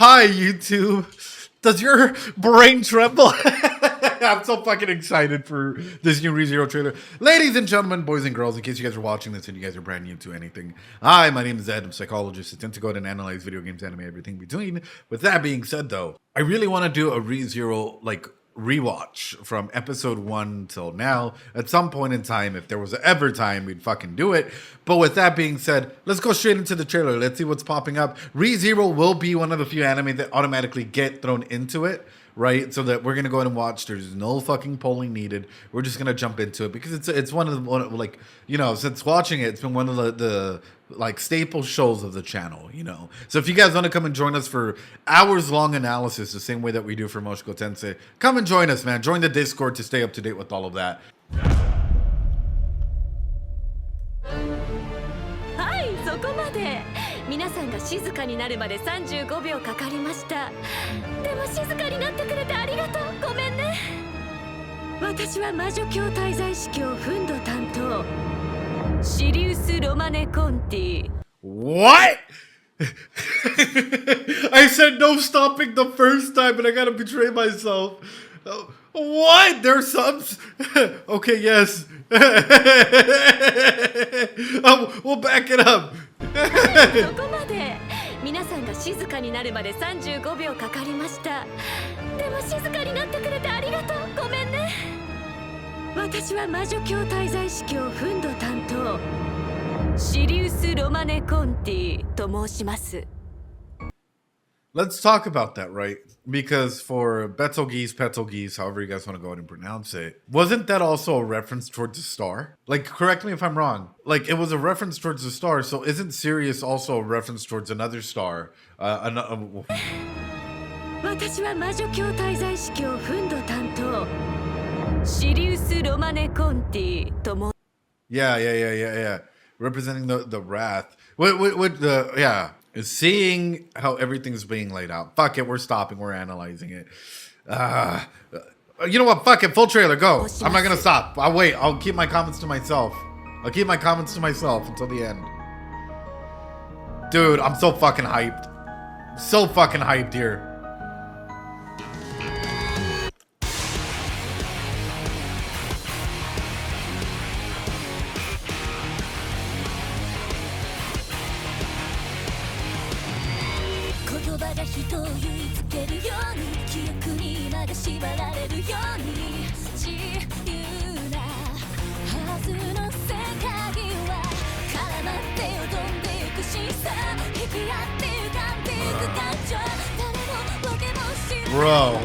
Hi, YouTube. Does your brain tremble? I'm so fucking excited for this new ReZero trailer. Ladies and gentlemen, boys and girls, in case you guys are watching this and you guys are brand new to anything. Hi, my name is Ed. I'm Psychologist. I tend to go ahead and analyze video games, anime, everything between. With that being said, though, I really want to do a ReZero, rewatch from episode 1 till now. At some point in time, if there was ever time, we'd fucking do it. But with that being said, let's go straight into the trailer. Let's see what's popping up. ReZero will be one of the few anime that automatically get thrown into it, right? So that we're gonna go ahead and watch. There's no fucking polling needed. We're just gonna jump into it because it's one of the since watching it, it's been one of the staple shows of the channel, So if you guys want to come and join us for hours long analysis, the same way that we do for Moshiko Tensei, come and join us, man. Join the Discord to stay up to date with all of that. はい、そこまで。皆さんが静かになるまで35秒かかりました。でも静かになってくれてありがとう。ごめんね。私は魔女教滞在式をフンド担当。シリウス・ロマネ・コンティ。What? I said no stopping the first time, but I gotta betray myself. What? There's subs? Okay, yes. We'll back it up. そこまで。皆さんが静かになるまで35秒かかりました。でも静かになってくれてありがとう。ごめんね。私は魔女教滞在式をフンド担当。シリウス・ロマネ・コンティと申します。 Let's talk about that, right? Because for Betelgeuse, however you guys want to go ahead and pronounce it, wasn't that also a reference towards a star? Correct me if I'm wrong. It was a reference towards a star, so isn't Sirius also a reference towards another star? 私は魔女教滞在式をフンド担当。シリウス・ロマネ・コンティと申。 Yeah. Representing the wrath. Seeing how everything's being laid out. Fuck it, we're stopping. We're analyzing it. You know what? Fuck it. Full trailer. Go. I'm not gonna stop. I'll wait. I'll keep my comments to myself. I'll keep my comments to myself until the end. Dude, I'm so fucking hyped. So fucking hyped here. Bro.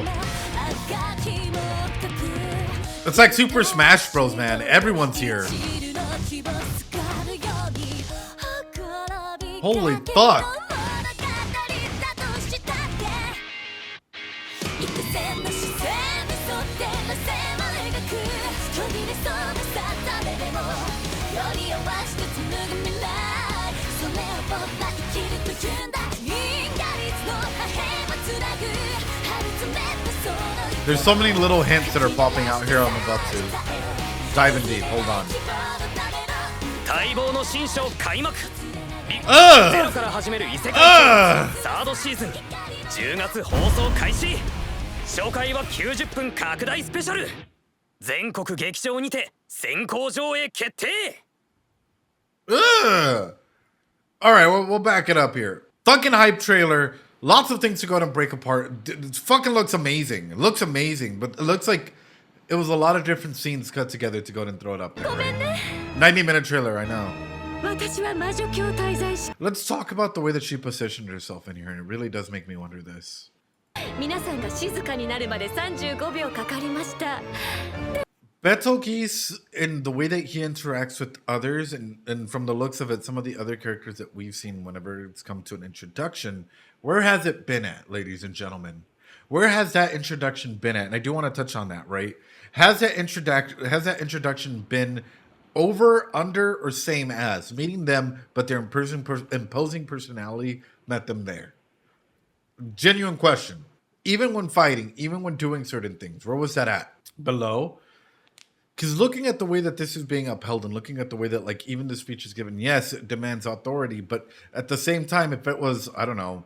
It's like Super Smash Bros, man. Everyone's here. Holy fuck. There's so many little hints that are popping out here. I'm about to dive in deep. Hold on. 待望の新章開幕。ゼロから始める異世界サードシーズン10月放送開始。初回は90分拡大スペシャル。全国劇場にて先行上映決定。All right, we'll back it up here. Fucking hype trailer. Lots of things to go ahead and break apart. It fucking looks amazing. It looks amazing, but it looks like it was a lot of different scenes cut together to go ahead and throw it up there. Right? 90-minute trailer, I know. Let's talk about the way that she positioned herself in here, and it really does make me wonder this. 皆さんが静かになるまで35秒かかりました。 Betelgeuse, in the way that he interacts with others, and from the looks of it, some of the other characters that we've seen whenever it's come to an introduction, where has it been at, ladies and gentlemen? Where has that introduction been at? And I do want to touch on that, right? Has that introduction been over, under, or same as? Meeting them, but their imposing personality met them there. Genuine question. Even when fighting, even when doing certain things, where was that at? Below? Because looking at the way that this is being upheld and looking at the way that, like, even the speech is given, yes, it demands authority, but at the same time, if it was, I don't know,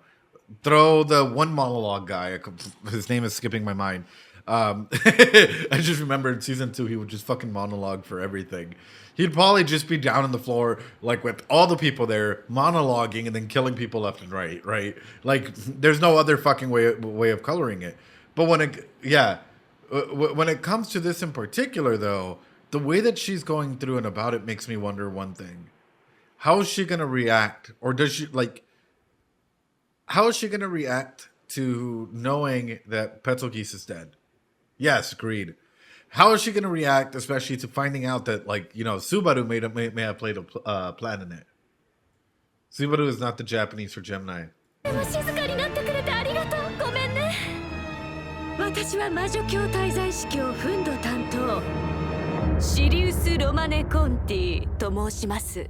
throw the one monologue guy. His name is skipping my mind. I just remember in season 2 he would just fucking monologue for everything. He'd probably just be down on the floor, like with all the people there, monologuing and then killing people left and right, right? Like there's no other fucking way of coloring it. But when it comes to this in particular, though, the way that she's going through and about it makes me wonder one thing: how is she gonna react, or does she like? How is she gonna react to knowing that Petzl is dead? Yes, agreed. How is she going to react, especially to finding out that, like, you know, Subaru may have played a plan in it? Subaru is not the Japanese for Gemini. でも静かになってくれてありがとう。ごめんね。私は魔女教滞在司教フンド担当シリウス・ロマネ・コンティと申します。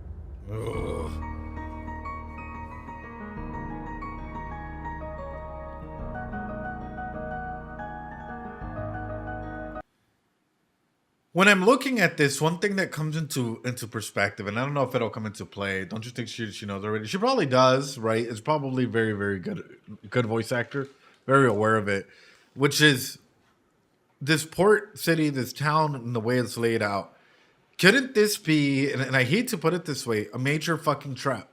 When I'm looking at this, one thing that comes into perspective, and I don't know if it'll come into play. Don't you think she knows already? She probably does, right? It's probably very, very good voice actor, very aware of it. Which is this port city, this town, and the way it's laid out. Couldn't this be, and I hate to put it this way, a major fucking trap?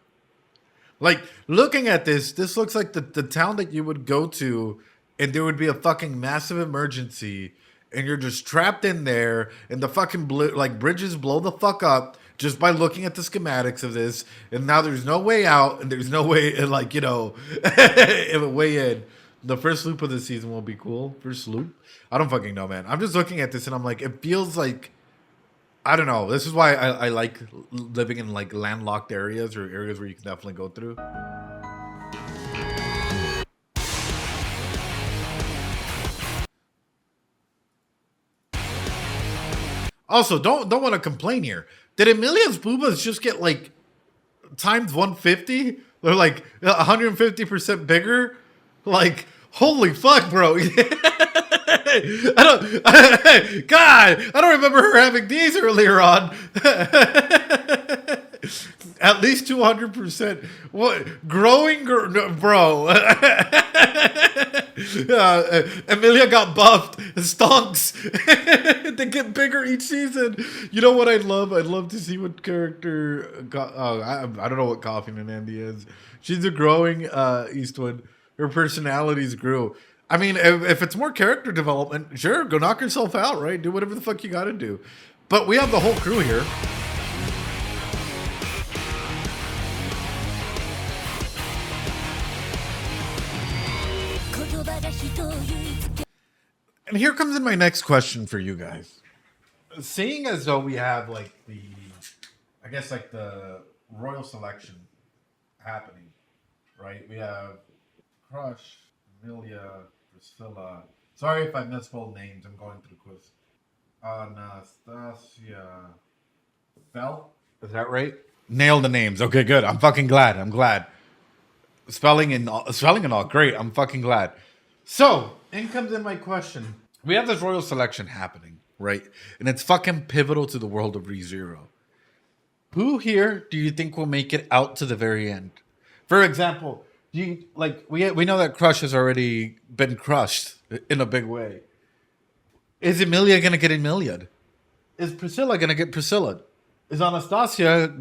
Like, looking at this looks like the town that you would go to, and there would be a fucking massive emergency, and you're just trapped in there, and the fucking bridges blow the fuck up just by looking at the schematics of this, and now there's no way out, and there's no way, like, you know, way in. The first loop of the season will be cool. First loop? I don't fucking know, man. I'm just looking at this, and I'm like, it feels like, I don't know. This is why I like living in, like, landlocked areas, or areas where you can definitely go through. Also, don't want to complain here. Did Emilia's boobas just get like times 150? They're like 150% bigger? Like, holy fuck, bro. I don't remember her having these earlier on. At least 200%. What? Growing, bro. Emilia got buffed. Stonks. They get bigger each season. You know what I'd love? I'd love to see what character. I don't know what Coffee and Andy is. She's a growing Eastwood. Her personalities grew. I mean, if it's more character development, sure, go knock yourself out, right? Do whatever the fuck you gotta do. But we have the whole crew here. And here comes in my next question for you guys. Seeing as though we have like the royal selection happening, right? We have Crush, Amelia, Priscilla. Sorry if I misspelled names. I'm going through the quiz. Anastasia Felt. Is that right? Nailed the names. Okay, good. I'm fucking glad. I'm glad. Spelling and all. Great. I'm fucking glad. So, in comes in my question. We have this royal selection happening, right? And it's fucking pivotal to the world of ReZero. Who here do you think will make it out to the very end? For example, we know that Crush has already been crushed in a big way. Is Emilia gonna get Emilia'd? Is Priscilla gonna get Priscilla'd? Is Anastasia,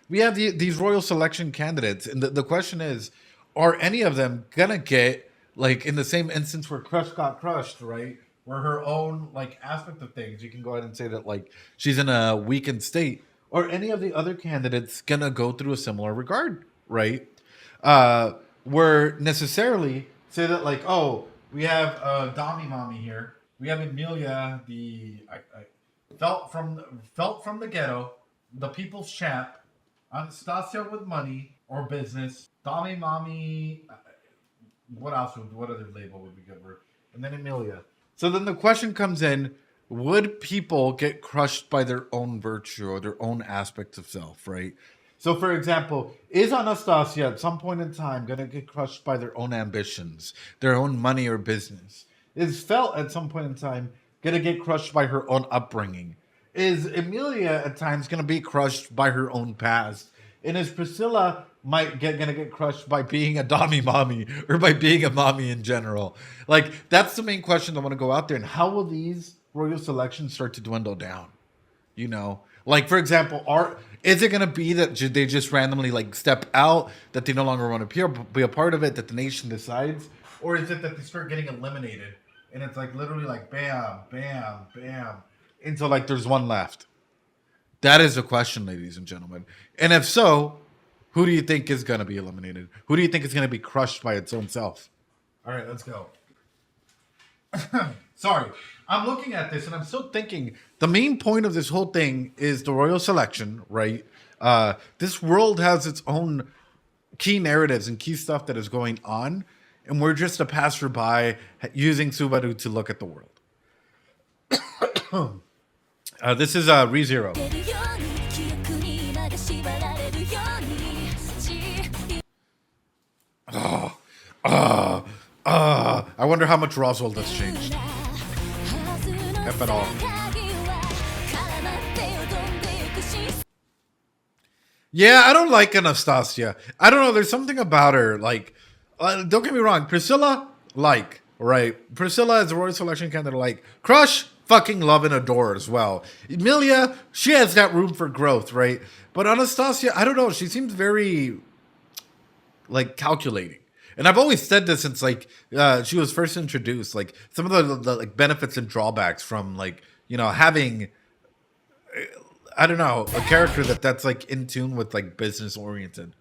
we have these royal selection candidates, and the question is, are any of them gonna get, like, in the same instance where Crush got crushed, right? Where her own, like, aspect of things, you can go ahead and say that, like, she's in a weakened state. Or any of the other candidates gonna go through a similar regard, right? Where necessarily say that, like, oh, we have Dami Mommy here. We have Emilia, felt from the ghetto, the people's champ. Anastasia with money or business. Dami Mommy. What else? What other label would be good for? And then Emilia. So then the question comes in: would people get crushed by their own virtue or their own aspects of self? Right. So, for example, is Anastasia at some point in time going to get crushed by their own ambitions, their own money or business? Is Felt at some point in time going to get crushed by her own upbringing? Is Emilia at times going to be crushed by her own past? And is Priscilla gonna get crushed by being a Dami mommy or by being a mommy in general? Like, that's the main question I want to go out there. And how will these royal selections start to dwindle down? You know, like, for example, is it gonna be that they just randomly like step out, that they no longer want to be a part of it, that the nation decides, or is it that they start getting eliminated and it's like literally like bam, bam, bam, until like there's one left? That is the question, ladies and gentlemen. And if so, who do you think is going to be eliminated? Who do you think is going to be crushed by its own self? All right, let's go. Sorry. I'm looking at this and I'm still thinking the main point of this whole thing is the royal selection, right? This world has its own key narratives and key stuff that is going on. And we're just a passerby using Subaru to look at the world. This is ReZero. I wonder how much Roswell has changed. If at all. Yeah, I don't like Anastasia. I don't know. There's something about her. Like, don't get me wrong. Priscilla, like, right? Priscilla is a royal selection candidate. Like, crush, fucking love and adore as well. Emilia, she has that room for growth, right? But Anastasia, I don't know. She seems very, like, calculating. And I've always said this since, like, she was first introduced. Like, some of the like benefits and drawbacks from, like, you know, having, I don't know, a character that's like in tune with like business oriented.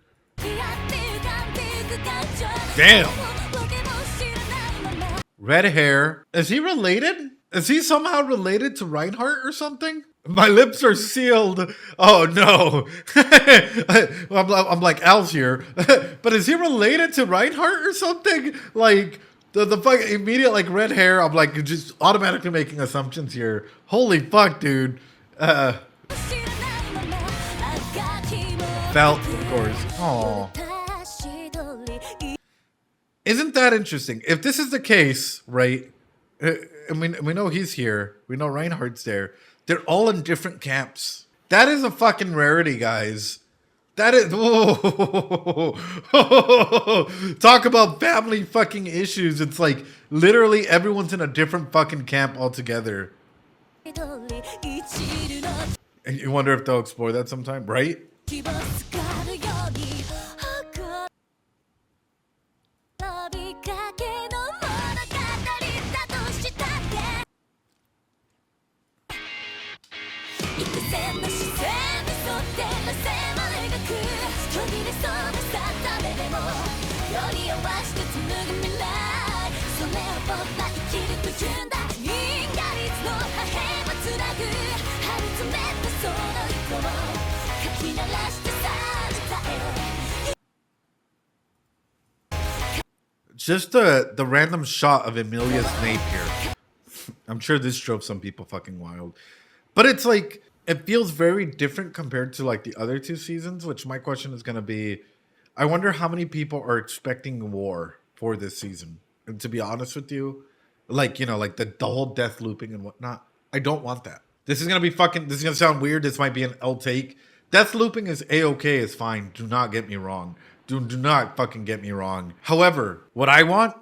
Damn. Red hair. Is he related? Is he somehow related to Reinhardt or something? My lips are sealed. Oh no. I'm like Al's here. But is he related to Reinhardt or something? Like the fuck immediate like red hair. I'm like just automatically making assumptions here. Holy fuck, dude. Felt, of course. Aww. Isn't that interesting? If this is the case, right? I mean, we know he's here. We know Reinhardt's there. They're all in different camps. That is a fucking rarity, guys. That is... Talk about family fucking issues. It's like literally everyone's in a different fucking camp altogether. And you wonder if they'll explore that sometime, right? Just the random shot of Emilia's nape here. I'm sure this drove some people fucking wild. But it's like, it feels very different compared to like the other two seasons, which my question is going to be, I wonder how many people are expecting war for this season. And to be honest with you, like, you know, like the whole death looping and whatnot, I don't want that. This is going to be fucking, this is going to sound weird. This might be an L take. Death looping is A-okay, is fine. Do not get me wrong. Do not fucking get me wrong. However, what I want,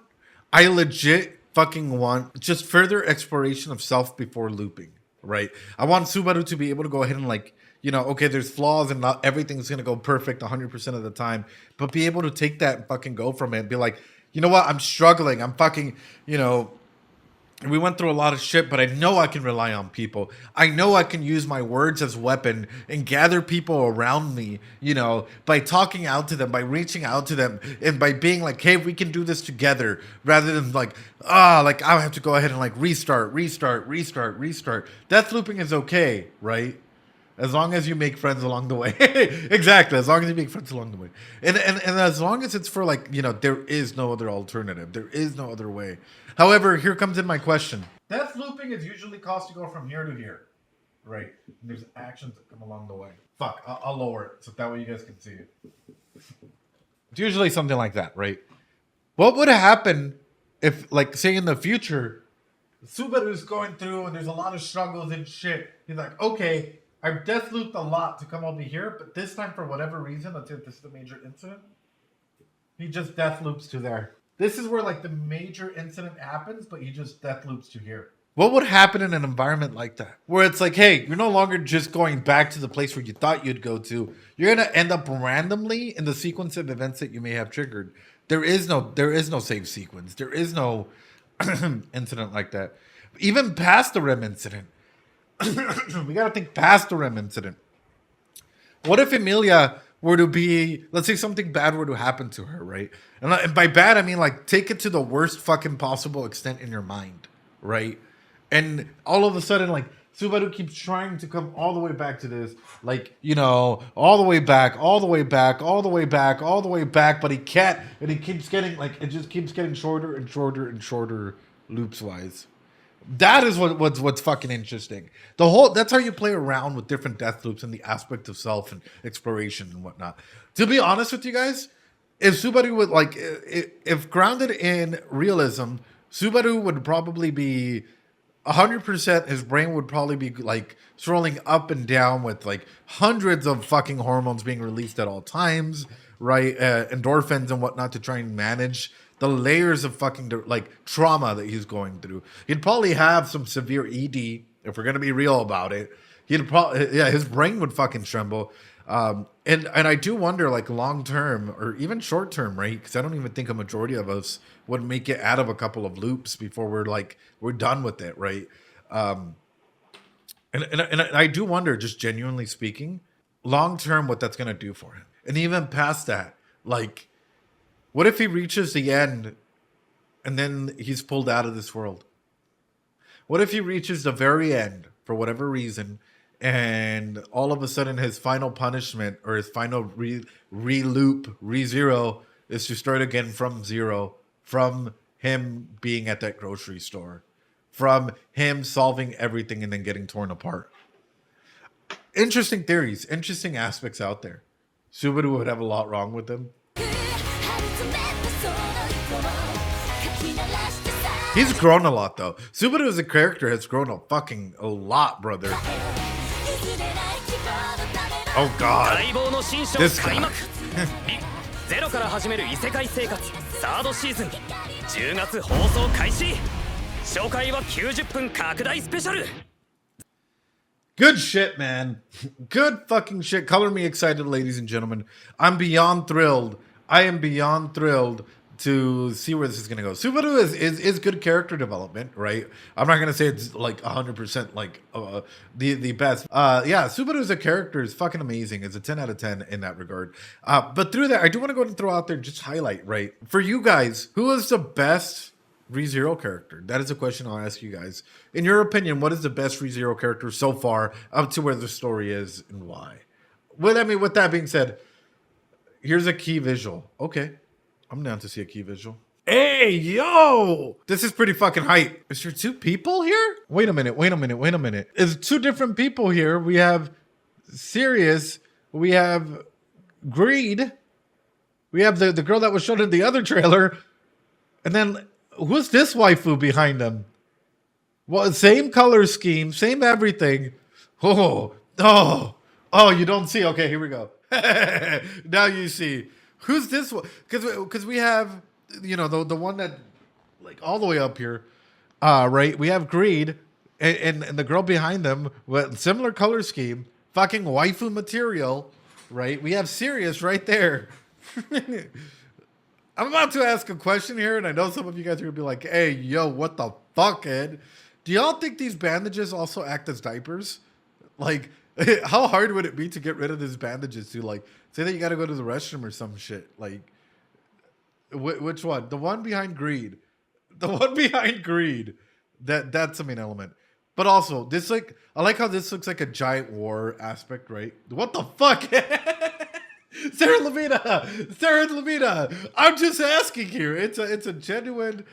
I legit fucking want just further exploration of self before looping, right? I want Subaru to be able to go ahead and like, you know, okay, there's flaws and not everything's going to go perfect 100% of the time, but be able to take that and fucking go from it and be like, you know what? I'm struggling. I'm fucking, you know, we went through a lot of shit, but I know I can rely on people. I know I can use my words as weapon and gather people around me, you know, by talking out to them, by reaching out to them, and by being like, hey, we can do this together, rather than like, like I have to go ahead and like restart. Death looping is okay, right? As long as you make friends along the way. Exactly. As long as you make friends along the way. And as long as it's for like, you know, there is no other alternative. There is no other way. However, here comes in my question. Death looping is usually caused to go from here to here. Right. And there's actions that come along the way. Fuck. I'll lower it so that way you guys can see it. It's usually something like that, right? What would happen if, like, say in the future, Subaru's going through and there's a lot of struggles and shit. He's like, okay, I've death looped a lot to come over here, but this time for whatever reason, let's say this is the major incident, he just death loops to there. This is where like the major incident happens, but he just death loops to here. What would happen in an environment like that? Where it's like, hey, you're no longer just going back to the place where you thought you'd go to. You're gonna end up randomly in the sequence of events that you may have triggered. There is no save sequence. There is no incident like that. Even past the REM incident. We gotta think past the REM incident. What if Emilia were to be, let's say something bad were to happen to her, right? And by bad, I mean like take it to the worst fucking possible extent in your mind, right? And all of a sudden, like, Subaru keeps trying to come all the way back to this, like, you know, all the way back, all the way back, all the way back, all the way back, but he can't, and he keeps getting, like, it just keeps getting shorter and shorter and shorter loops-wise. That is what's fucking interesting. That's how you play around with different death loops and the aspect of self and exploration and whatnot. To be honest with you guys, if Subaru would, like, if grounded in realism, Subaru would probably be 100%, his brain would probably be like swirling up and down with like hundreds of fucking hormones being released at all times, right? Endorphins and whatnot to try and manage the layers of fucking like trauma that he's going through. He'd probably have some severe ED, if we're gonna be real about it. He'd probably, yeah, his brain would fucking tremble. And I do wonder, like, long term or even short term, right? Because I don't even think a majority of us would make it out of a couple of loops before we're done with it, right? And I do wonder, just genuinely speaking, long term, what that's gonna do for him, and even past that, like, what if he reaches the end and then he's pulled out of this world? What if he reaches the very end for whatever reason? And all of a sudden, his final punishment or his final re-loop, re-zero is to start again from zero, from him being at that grocery store, from him solving everything and then getting torn apart. Interesting theories, interesting aspects out there. Subaru would have a lot wrong with him. He's grown a lot, though. Subaru as a character has grown a lot, brother. Oh God. This guy. ゼロから始める異世界生活サードシーズン10月放送開始初回は90分拡大スペシャル Good shit, man. Good fucking shit. Color me excited, ladies and gentlemen. I'm beyond thrilled. I am beyond thrilled to see where this is going to go. Subaru is good character development, right? I'm not going to say it's like 100% like the best. Yeah, Subaru as a character is fucking amazing. It's a 10 out of 10 in that regard. But through that, I do want to go and throw out there, just highlight, right? For you guys, who is the best ReZero character? That is a question I'll ask you guys. In your opinion, what is the best ReZero character so far up to where the story is and why? Well, I mean, with that being said, here's a key visual. Okay. I'm down to see a key visual. Hey, yo! This is pretty fucking hype. Is there two people here? Wait a minute. It's two different people here. We have Sirius. We have Greed. We have the girl that was shown in the other trailer. And then, who's this waifu behind them? Well, same color scheme, same everything. Oh, you don't see. Okay, here we go. Now you see. Who's this one? Because we have, you know, the one that, like, all the way up here, right? We have Greed and the girl behind them with similar color scheme, fucking waifu material, right? We have Sirius right there. I'm about to ask a question here, and I know some of you guys are going to be like, hey, yo, what the fuck, Ed? Do y'all think these bandages also act as diapers? Like, how hard would it be to get rid of these bandages to, like, say that you got to go to the restroom or some shit? Like, which one? The one behind Greed. The one behind Greed. That's the main element. But also, this, like, I like how this looks like a giant war aspect, right? What the fuck? Sarah Lamina, I'm just asking here. It's a genuine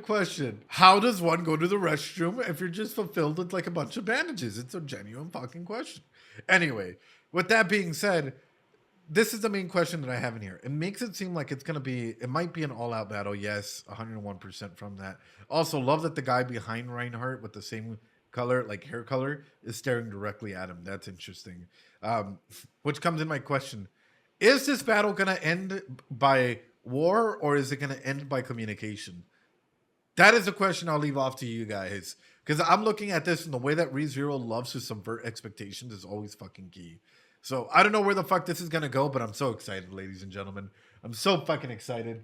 question. How does one go to the restroom if you're just fulfilled with like a bunch of bandages? It's a genuine fucking question. Anyway, with that being said, this is the main question that I have in here. It makes it seem like it might be an all-out battle. Yes, 101% from that. Also, love that the guy behind Reinhardt with the same color, like hair color, is staring directly at him. That's interesting. Which comes in my question. Is this battle going to end by war or is it going to end by communication? That is a question I'll leave off to you guys. Because I'm looking at this and the way that ReZero loves to subvert expectations is always fucking key. So I don't know where the fuck this is going to go, but I'm so excited, ladies and gentlemen. I'm so fucking excited.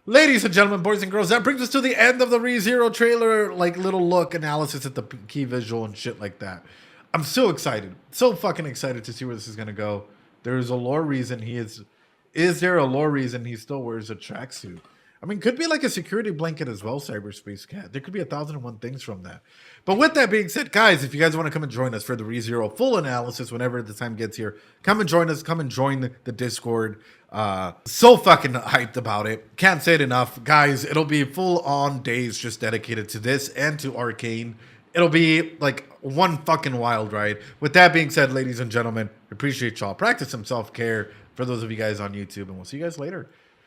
Ladies and gentlemen, boys and girls, that brings us to the end of the ReZero trailer, like little look analysis at the key visual and shit like that. I'm so excited. So fucking excited to see where this is going to go. There's a lore reason he is... Is there a lore reason he still wears a tracksuit? I mean, could be like a security blanket as well, Cyberspace Cat. There could be 1,001 things from that. But with that being said, guys, if you guys want to come and join us for the ReZero full analysis whenever the time gets here, come and join us. Come and join the Discord. So fucking hyped about it. Can't say it enough. Guys, it'll be full-on days just dedicated to this and to Arcane. It'll be like one fucking wild ride. With that being said, ladies and gentlemen, appreciate y'all. Practice some self-care for those of you guys on YouTube, and we'll see you guys later.